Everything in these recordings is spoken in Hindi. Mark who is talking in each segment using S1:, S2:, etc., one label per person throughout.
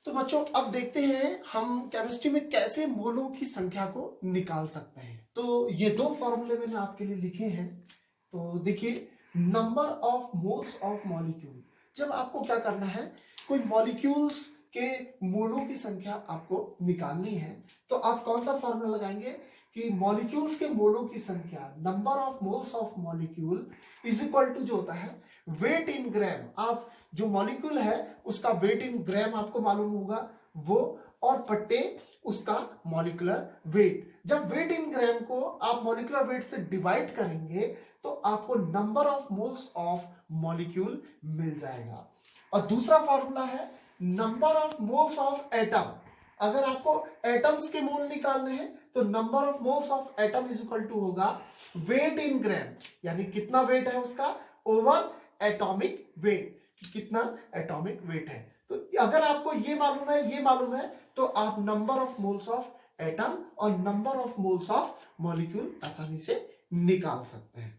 S1: तो बच्चों अब देखते हैं हम केमिस्ट्री में कैसे मोलों की संख्या को निकाल सकते हैं। तो ये दो फॉर्मूले मैंने आपके लिए लिखे हैं। तो देखिए, number of moles of molecule, जब आपको क्या करना है, कोई मॉलिक्यूल्स के मोलों की संख्या आपको निकालनी है, तो आप कौन सा फॉर्मूला लगाएंगे कि मॉलिक्यूल्स के मोलों की संख्या, number of moles of molecule is equal to जो होता है वेट इन ग्राम। आप जो मॉलिक्यूल है उसका वेट इन ग्राम आपको मालूम होगा वो, और पट्टे उसका मॉलिक्यूलर वेट। जब वेट इन ग्राम को आप मॉलिक्यूलर वेट से डिवाइड करेंगे तो आपको number of moles of molecule मिल जाएगा। और दूसरा फॉर्मूला है number of moles of atom. अगर आपको एटम्स के मोल निकालने हैं तो number of moles of atom is equal to होगा वेट इन ग्राम, यानी कितना वेट है उसका ओवर एटॉमिक वेट, कितना एटॉमिक वेट है। तो अगर आपको ये मालूम है तो आप number of moles of atom और number of moles of molecule आसानी से निकाल सकते हैं।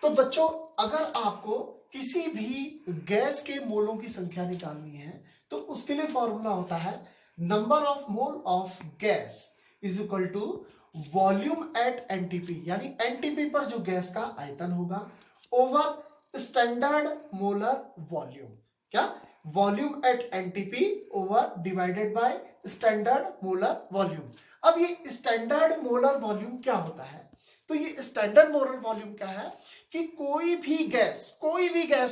S1: तो बच्चों, अगर आपको किसी भी गैस के मोलों की संख्या निकालनी है तो उसके लिए फॉर्मूला होता है number of mole of gas is equal to volume at NTP, यानी एनटीपी पर जो गैस का आयतन होगा ओवर स्टैंडर्ड मोलर वॉल्यूम। क्या? Volume at NTP over divided by standard molar volume. अब ये स्टैंडर्ड मोलर वॉल्यूम क्या होता है? तो ये स्टैंडर्ड मोलर वॉल्यूम क्या है कि कोई भी गैस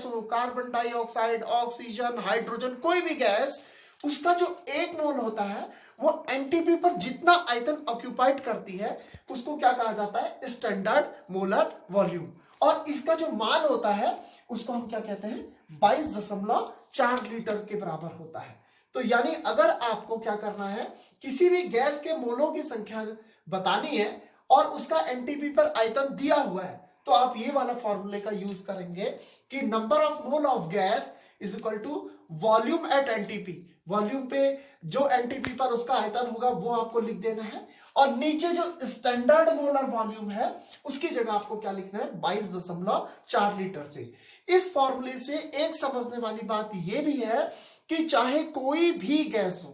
S1: हो, कार्बन डाइऑक्साइड, ऑक्सीजन, हाइड्रोजन, कोई भी गैस, उसका जो एक मोल होता है वो एनटीपी पर जितना आयतन ऑक्यूपाइड करती है उसको क्या कहा जाता है? Standard molar volume. और इसका जो मान होता है उसको हम क्या कहते हैं? 22.4 लीटर के बराबर होता है। तो यानी अगर आपको क्या करना है, किसी भी गैस के मोलों की संख्या बतानी है और उसका एनटीपी पर आयतन दिया हुआ है, तो आप ये वाला फॉर्मूले का यूज करेंगे कि number of mole of gas is equal to volume at NTP. Volume पे जो एनटीपी पर उसका आयतन होगा वो आपको लिख देना है, और नीचे जो स्टैंडर्ड मोलर वॉल्यूम है उसकी जगह आपको क्या लिखना है? 22.4 लीटर से। इस फॉर्मूले से एक समझने वाली बात यह भी है कि चाहे कोई भी गैस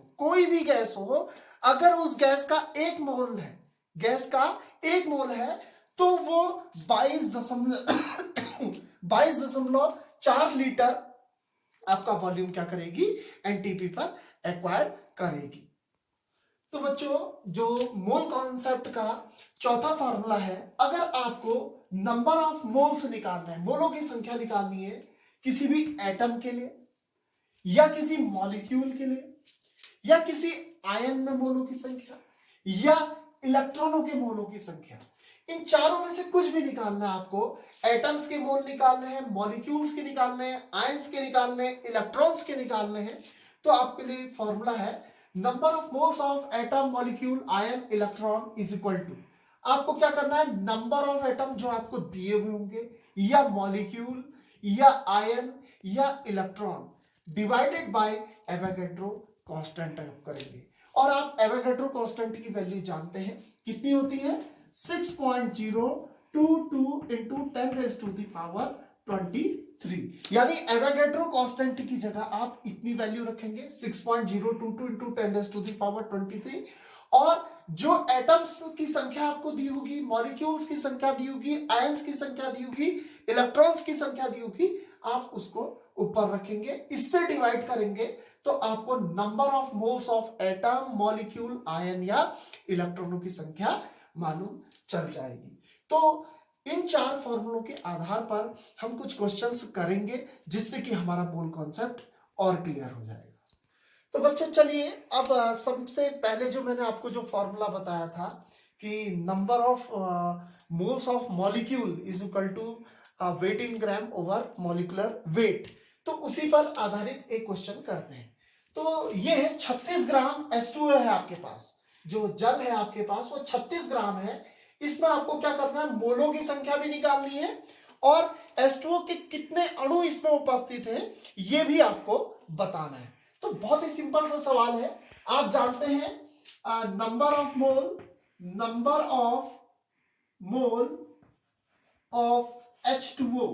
S1: हो, अगर उस गैस का एक मोल है तो वो 22.4 लीटर आपका वॉल्यूम क्या करेगी? एनटीपी पर एक्वायर करेगी। तो बच्चों, जो मोल कॉन्सेप्ट का चौथा फॉर्मूला है, अगर आपको नंबर ऑफ मोल्स निकालना है, मोलों की संख्या निकालनी है किसी भी एटम के लिए या किसी मॉलिक्यूल के लिए या किसी आयन में मोलों की संख्या या इलेक्ट्रॉनों के मोलों की संख्या, इन चारों में से कुछ भी निकालना है आपको। एटम्स के मोल निकालने हैं, मॉलिक्यूल्स के निकालने हैं, आयंस के निकालने हैं, इलेक्ट्रॉन्स के निकालने हैं, तो आपके लिए फॉर्मूला है number of moles of atom, molecule, ion, electron is equal to, आपको क्या करना है? नंबर ऑफ एटम जो आपको दिए हुए होंगे या मॉलिक्यूल या आयन या electron divided by Avogadro constant करेंगे। और आप एवोगैड्रो कांस्टेंट की वैल्यू जानते हैं, कितनी होती है? 6.022 into 10⁻23। यानी एवोगैड्रो कांस्टेंट की जगह आप इतनी वैल्यू रखेंगे 6.022 into 10⁻23, और जो एटम्स की संख्या आपको दी होगी, मॉलिक्यूल्स की संख्या दी होगी, आयंस की संख्या दी होगी, इलेक्ट्रॉन्स की संख्या दी होगी, आप उसको ऊपर रखेंगे, इससे डिवाइड करेंगे तो आपको number of moles of atom, molecule, ion या इलेक्ट्रॉनों की संख्या मालूम चल जाएगी। तो इन चार फॉर्मूलों के आधार पर हम कुछ क्वेश्चंस करेंगे जिससे कि हमारा मोल कॉन्सेप्ट और क्लियर हो जाएगा। तो बच्चों चलिए, अब सबसे पहले जो मैंने आपको जो फॉर्मूला बताया था कि number of moles of molecule is equal to weight in gram over molecular weight, तो उसी पर आधारित एक क्वेश्चन करते हैं। तो ये है 36 ग्राम H2O है आपके पास, जो जल है आपके पास वो 36 ग्राम है। इसमें आपको क्या करना है? मोलों की संख्या भी निकालनी है और H2O के कितने अणु इसमें उपस्थित हैं ये भी आपको बताना है। तो बहुत ही सिंपल सा सवाल है। आप जानते हैं number of mole of H2O,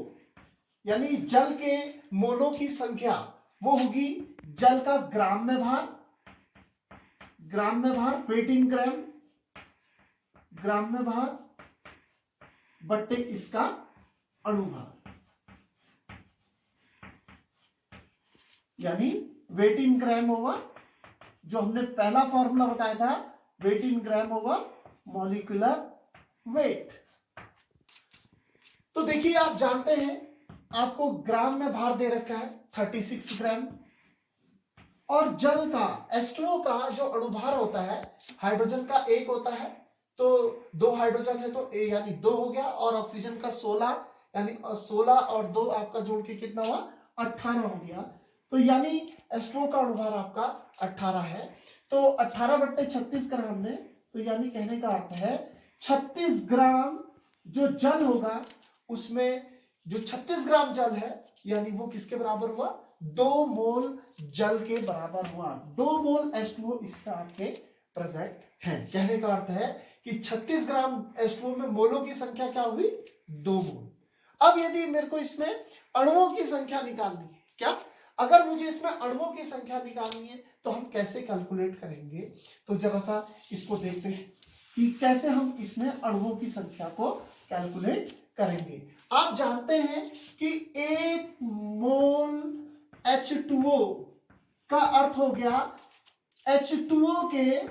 S1: यानी जल के मोलों की संख्या वो होगी जल का ग्राम में भार, वेट इन ग्राम, ग्राम में भार बट्टे इसका अणुभार, यानी वेट इन ग्राम ओवर, जो हमने पहला फॉर्मूला बताया था, wait in gram over molecular weight. तो देखिए आप जानते हैं आपको ग्राम में भार दे रखा है 36 ग्राम, और जल का H2O का जो अणुभार होता है, हाइड्रोजन का 1 होता है, तो 2 हाइड्रोजन है तो A यानी 2 हो गया, और ऑक्सीजन का 16 यानी 16 और 2 आपका जोड़ के कितना हुआ 18 हो गया। तो यानी H2O का अणुभार आपका 18 है। तो 18 बट्टे 36 कर हमने, तो यानी कहने का अर्थ है 36 ग्राम जो जल होगा उसमें जो 36 ग्राम जल है यानी वो किसके बराबर हुआ, 2 मोल जल के बराबर हुआ। 2 मोल H2O इसका आपके प्रेजेंट है। कहने का अर्थ है कि 36 ग्राम H2O में मोलों की संख्या क्या हुई, 2 मोल। अब यदि मेरे को इसमें अणुओं की संख्या निकालनी है, क्या अगर मुझे इसमें अणुओं की संख्या निकालनी है तो हम कैसे कैलकुलेट करेंगे, तो जरा सा इसको देखते हैं कि कैसे हम इसमें अणुओं की संख्या को कैलकुलेट करेंगे। आप जानते हैं कि 1 मोल H2O का अर्थ हो गया H2O के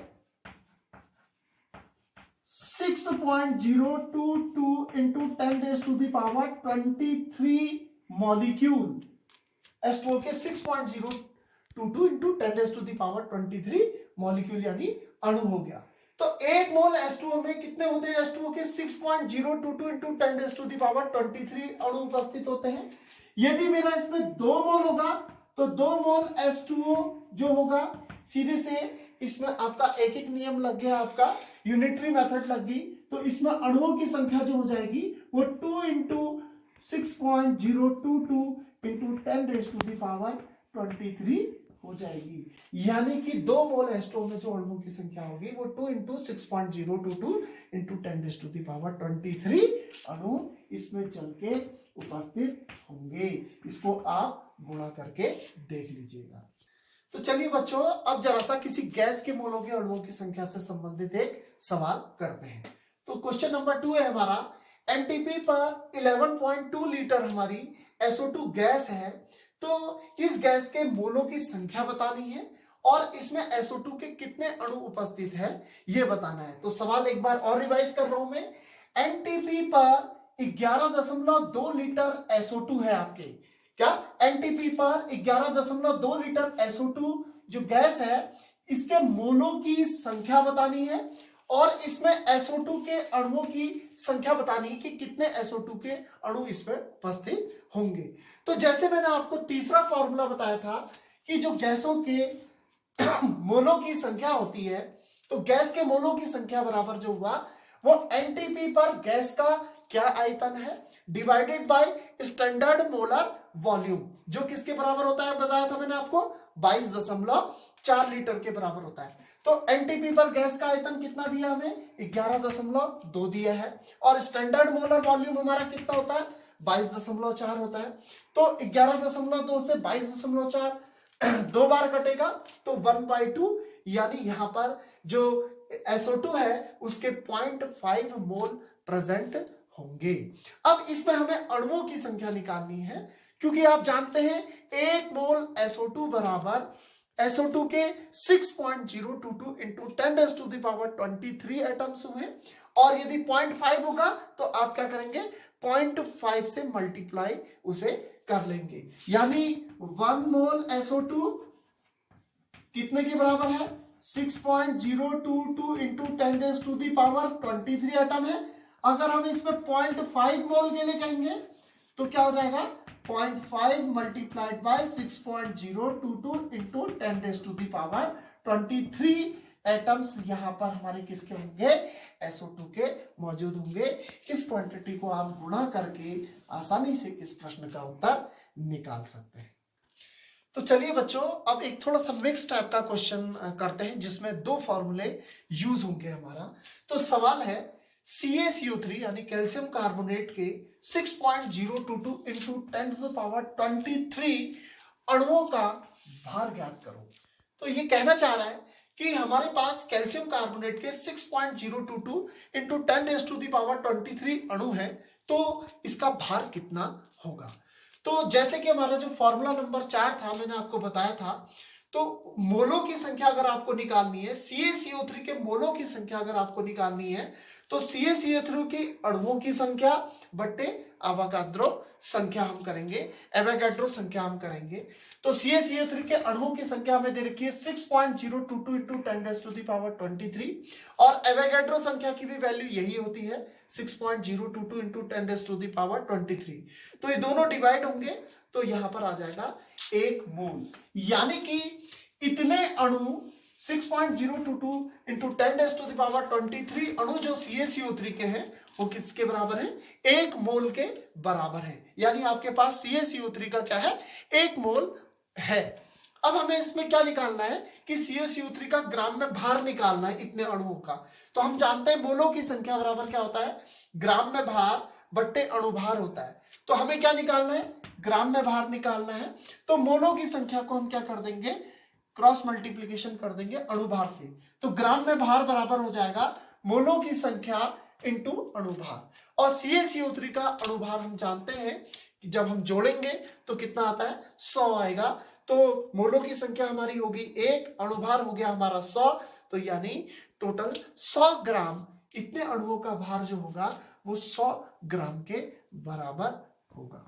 S1: 6.022 इंटू 10⁻⁻23 मॉलिक्यूल। H2O के 6.022 इंटू 10⁻⁻23 मॉलिक्यूल यानी अणु हो गया। तो 1 मोल H2O में कितने होते हैं, H2O के 6.022 इंटू 10⁻⁻23 अणु उपस्थित होते हैं। यदि मेरा इसमें 2 मोल होगा तो 2 मोल H2O जो होगा सीधे से इसमें आपका एक एक नियम लग गया, आपका यूनिटरी मेथड लग गई, तो इसमें अणुओं की संख्या जो हो जाएगी वो 2 इंटू 6.022 इंटू 10⁻⁻23 हो जाएगी। यानी कि 2 मोल H2O में जो अणुओं की संख्या होगी वो 2 इंटू 6.022 इंटू 10⁻⁻23 अणु इसमें चल के उपस्थित होंगे। इसको आप गुणा करके देख लीजिएगा। तो चलिए बच्चों, अब जरा सा किसी गैस के मोलों के अणुओं की संख्या से संबंधित एक सवाल करते हैं। तो क्वेश्चन नंबर 2 है हमारा, एनटीपी पर 11.2 लीटर हमारी SO2 गैस है, तो इस गैस के मोलों की संख्या बतानी है और इसमें SO2 के कितने अणु उपस्थित है ये बताना है। तो सवाल एक बार और रिवाइज कर रहा हूं मैं। एनटीपी पर 11.2 लीटर SO2 है आपके, क्या एनटीपी पर 11.2 लीटर SO2 जो गैस है इसके मोलों की संख्या बतानी है और इसमें SO2 के अणुओं की संख्या बतानी है कि कितने SO2 के अणु इसमें उपस्थित होंगे। तो जैसे मैंने आपको तीसरा फॉर्मूला बताया था कि जो गैसों के मोलों की संख्या होती है, तो गैस के मोलों की संख्या बराबर जो हुआ वो एनटीपी पर गैस का क्या आयतन है divided by standard molar volume, जो किसके बराबर होता है बताया था मैंने आपको 22.4 लीटर के बराबर होता है। तो एनटीपी पर गैस का आयतन कितना दिया हमें 11.2 दिया है और स्टैंडर्ड मोलर वॉल्यूम हमारा कितना होता है 22.4 होता है। तो 11.2 से 22.4 दो बार कटेगा तो 1/2, यानी यहां पर जो SO2 है उसके 0.5 मोल प्रेजेंट होंगे। अब इसमें हमें अणुओं की संख्या निकालनी है क्योंकि आप जानते हैं 1 मोल SO2 बराबर SO2 के 6.022 इंटू 10⁻⁻23 एटम्स हुए और यदि 0.5 होगा तो आप क्या करेंगे 0.5 से मल्टीप्लाई उसे कर लेंगे, यानी 1 मोल SO2 कितने के बराबर है 6.022 इंटू 10⁻⁻23 एटम है। अगर हम इसमें 0.5 मोल के लिए कहेंगे तो क्या हो जाएगा 0.5 मल्टीप्लाइड बाय 6.022 इंटू 10⁻⁻23 एटम्स यहां पर हमारे किसके होंगे SO2 के मौजूद होंगे। इस क्वांटिटी को आप गुणा करके आसानी से इस प्रश्न का उत्तर निकाल सकते हैं। तो चलिए बच्चों, अब एक थोड़ा सा मिक्स टाइप का क्वेश्चन करते हैं जिसमें 2 फॉर्मूले यूज होंगे हमारा। तो सवाल है CaCO3 यानी कैल्शियम कार्बोनेट के 6.022 इंटू 10⁻23 अणुओं का भार ज्ञात करो। तो ये कहना चाह रहा है कि हमारे पास कैल्शियम कार्बोनेट के 6.022 इंटू 10⁻23 अणु है, तो इसका भार कितना होगा। तो जैसे कि हमारा जो फॉर्मूला नंबर 4 था, मैंने आपको बताया था, तो मोलों की संख्या अगर आपको निकालनी है, CaCO3 के मोलों की संख्या अगर आपको निकालनी है, तो CaCO3 की अणुओं की संख्या बट्टे एवोगाड्रो संख्या हम करेंगे, एवोगाड्रो संख्या हम करेंगे। तो CaCO3 के अणुओं की संख्या हमें दे रखी है 6.022 इंटू 10⁻23 और एवोगाड्रो संख्या की भी वैल्यू यही होती है 6.022 इंटू 10⁻23। तो ये दोनों डिवाइड होंगे तो यहां पर आ जाएगा 1 मोल, यानी कि इतने अणु 6.022 इंटू 10⁻23 अणु जो CaCO3 के हैं वो किसके बराबर है, 1 मोल के बराबर है। यानी आपके पास CaCO3 का क्या है, 1 मोल है। अब हमें इसमें क्या निकालना है कि CaCO3 का ग्राम में भार निकालना है इतने अणुओं का। तो हम जानते हैं मोलों की संख्या बराबर क्या होता है, ग्राम में भार बट्टे अणुभार होता है। तो हमें क्या निकालना है, ग्राम में भार निकालना है। तो मोलों की संख्या को हम क्या कर देंगे, क्रॉस मल्टीप्लीकेशन कर देंगे अणुभार से। तो ग्राम में भार बराबर हो जाएगा मोलों की संख्या इंटू अणुभार। और CaCO3 का अणुभार हम जानते हैं कि जब हम जोड़ेंगे तो कितना आता है, 100 आएगा। तो मोलों की संख्या हमारी होगी 1, अणुभार हो गया हमारा 100, तो यानी टोटल 100 ग्राम इतने अणुओं का भार जो होगा वो 100 ग्राम के बराबर होगा।